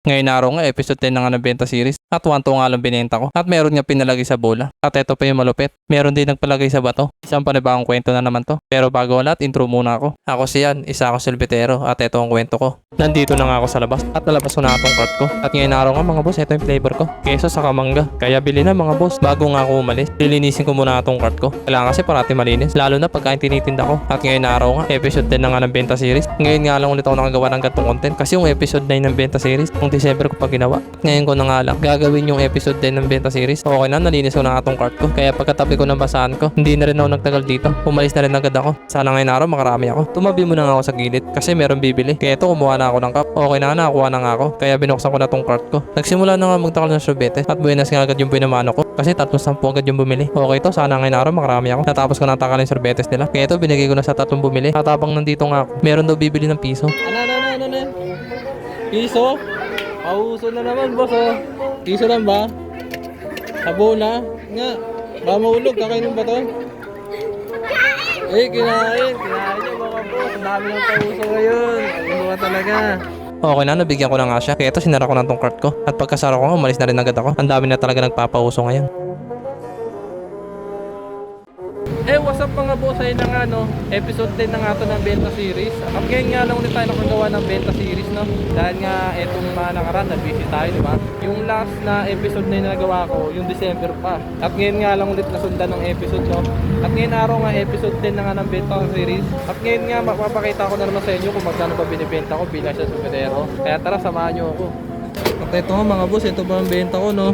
Ngayon araw nga, episode 10 na nga ng benta series at 1 to nga lang binenta ko at meron nga pinalagay sa bola. At eto pa yung malupit, meron din nagpalagay sa bato. Isang panibagong kwento na naman to. Pero bago ang lahat, intro muna ako. Ako si Yan, isa ako silbitero at eto ang kwento ko. Nandito na nga ako sa labas at nalabas ko na itong cart ko. At ngayon araw nga mga boss, ito yung flavor ko. Keso sa kamangga. Kaya bili na mga boss. Bago nga ako umalis, lilinisin ko muna itong cart ko. Kailangan kasi parati malinis, lalo na pagkain tinitinda ko. At ngayon araw nga, episode 10 na nga ng benta series. Ngayon nga lang ulit ako nakagawa ng gantong content kasi yung episode 9 ng benta series, yung December ko pa ginawa. At ngayon ko na nga lang gagawin yung episode 10 ng benta series. Okay na, nalinis ko na itong cart ko. Kaya pagkatabi ko ng basahan ko, hindi na rin ako nagtagal dito. Umalis na rin agad ako. Sana ngayon araw makarami ako. Tumabi muna nga ako sa gilid kasi meron bibili. Kaya ito kumuha na ako ng cup. Okay na, nakakuha na nga ako. Kaya binuksan ko na tong cart ko. Nagsimula na nga magtakal ng sorbete at buenas nga agad yung pinamano ko kasi 310 agad yung bumili. Okay to, sana ngayon araw makarami ako. Natapos ko na takal yung sorbetes nila. Kaya ito binigay ko na sa 3 bumili. At habang nandito nga ako, meron daw bibili ng piso. Ano? Piso? Pauso na naman, boss, oh. Piso lang ba? Sabo na? Nga. Ba maulog? Kakainin ba to? Kinain niya mga boss. Ang dami ng pauso ngayon. Ano ba talaga? Okay na, nabigyan ko na nga siya. Kaya ito sinara ko na tong cart ko. At pagkasara ko nga, umalis na rin agad ako. Ang dami na talaga nagpapauso ngayon. What's up mga boss? Ayun na nga, no? Episode 10 na nga to ng benta series. At ngayon nga lang ulit tayo nakagawa ng benta series, no? Dahil nga etong mga nakaraan, nag-busy tayo, di ba? Yung last na episode na yung nagawa ko, yung December pa. At ngayon nga lang ulit nasundan ng episode, no? At ngayon araw nga, episode 10 na nga ng benta series. At ngayon nga, mapapakita ko na naman sa inyo kung magkano ba binibenta ko bilang sa superiero. Kaya tara, samahan nyo ako. At ito nga mga boss, ito ba ang benta ko, no?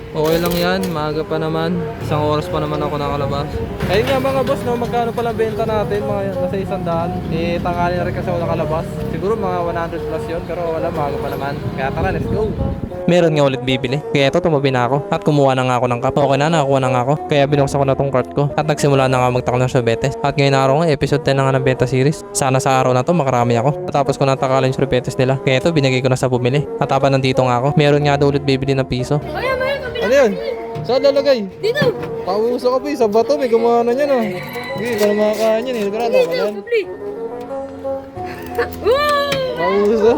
Okay lang yan, maaga pa naman. 1 oras pa naman ako nakalabas. Ayun nga mga boss, no, magkano pala benta natin? Mga nasa 100. Tanghali na rin kasi ako nakalabas. Siguro mga 100 plus yun, pero wala, maaga pa naman. Kaya tara, let's go! Meron nga ulit bibili. Kaya ito tumabi na ako at kumuha na nga ako ng cup. Okay na, nakakuha na nga ako. Kaya binuksan ko na tong cart ko at nagsimula na nga magtakal ng sorbetes. At ngayon araw nga, episode 10 na nga ng benta series. Sana sa araw na to makarami ako. At tapos ko natakalan yung sorbetes nila. Kaya ito binigay ko na sa bumili. At habang nandito nga ako, meron nga daw ulit bibili ng piso. Ano yun? Saan lalagay? Dito! Pauso ka pa sa bato, may gumawa na yan, oh. Hindi ka na makakain yan, sigurado ka yan. Pauso.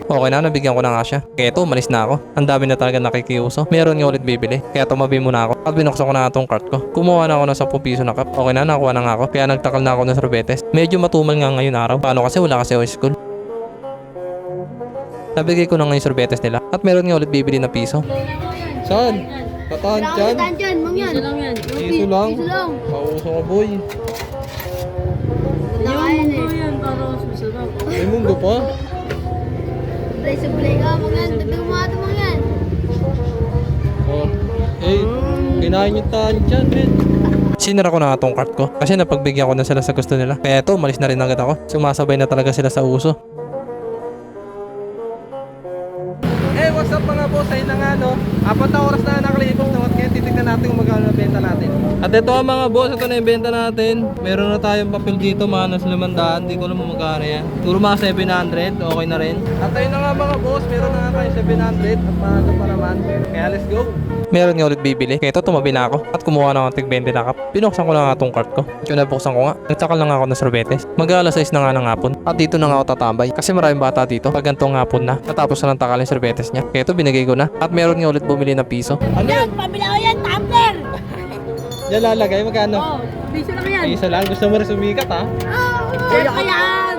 Okay na, nabigyan ko na nga siya. Kaya ito, umalis na ako. Ang dami na talaga nakikiuso. Meron nga ulit bibili. Kaya tumabi muna ako. At binuksan ko na itong cart ko. Kumuha na ako ng 10 piso na cup. Okay na, nakuha na nga ako. Kaya nagtakal na ako ng sorbetes. Medyo matumal nga ngayon araw. Paano kasi wala kasi ako school. Nabigay ko na nga yung sorbetes nila. At meron nga ulit bibili na piso. Saan? Tataan dyan? Tataan dyan, mang yan. Piso lang yan. Piso lang? Piso lang. Pauso ka, boy. Nakain eh. yan para susunod. May mundo pa. Sublay ka, mang yan. Dagdag mo ito, mang yan. Oh. Kinain yung taan dyan, men. Sinara ko na nga tong cart ko. Kasi napagbigyan ko na sila sa gusto nila. Kaya ito, umalis na rin agad ako. Sumasabay na talaga sila sa uso. What's up mga boss? Ayun na nga, no? 4 na oras na nakalibos na. Kaya titignan natin kung magkano na benta natin. At ito nga mga boss, ito na yung benta natin. Meron na tayong papel dito, mga nasa 500. Hindi ko alam kung magkano yan. Siguro mga 700, okay na rin. At ayun na nga mga boss, meron na nga tayong 700. At maaga pa naman. Kaya let's go! Meron nga ulit bibili. Kaya ito, tumabi na ako. At kumuha na ako ng tig-20 na cup. Binuksan ko na nga itong cart ko. Yung nabuksan ko nga, nagtakal na nga ako ng sorbetes. Mag-alas 6 na nga ng hapon. At dito na nga ako tatambay. Kasi maraming bata dito. Pag gantong hapon na, natapos na ng takal yung sorbetes niya. Kaya ito, binigay ko na. At meron nga ulit bumili ng piso. Ano yan? Pabila ko yan, tumbler! Yan lalagay, magkano? Oh, piso lang yan. Isa lang, gusto mo rin sumikat ha? Kaya ka yan!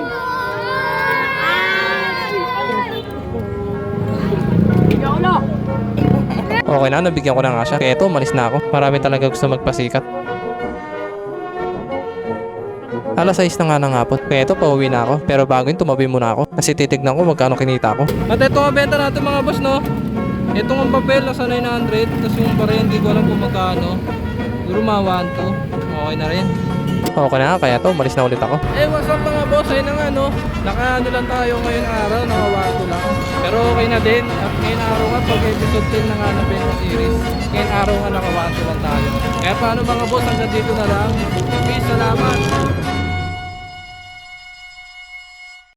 Okay na, nabigyan ko na nga siya. Kaya ito, umalis na ako. Marami talaga gusto magpasikat. Alas 6 na nga ng hapon. Kaya ito, pauwi na ako. Pero bago yun, tumabi muna ako. Kasi titignan ko magkano kinita ko. At ito ang benta natin mga boss, no? Ito ang papel, nasa 900. Tapos yung pa rin, hindi ko alam kung magkano. Siguro mga 1 to. Okay na rin. Okay na nga, kaya ito, umalis na ulit ako. What's up mga boss? Ayun na nga, no? Nakaano lang tayo ngayon araw, nakawato lang. Pero okay na din. At ngayon araw nga, pag episode 10 na nga ng Benta Series, ngayon araw nga nakawato lang tayo. Kaya paano mga boss, hanggang dito na lang. Peace, salamat!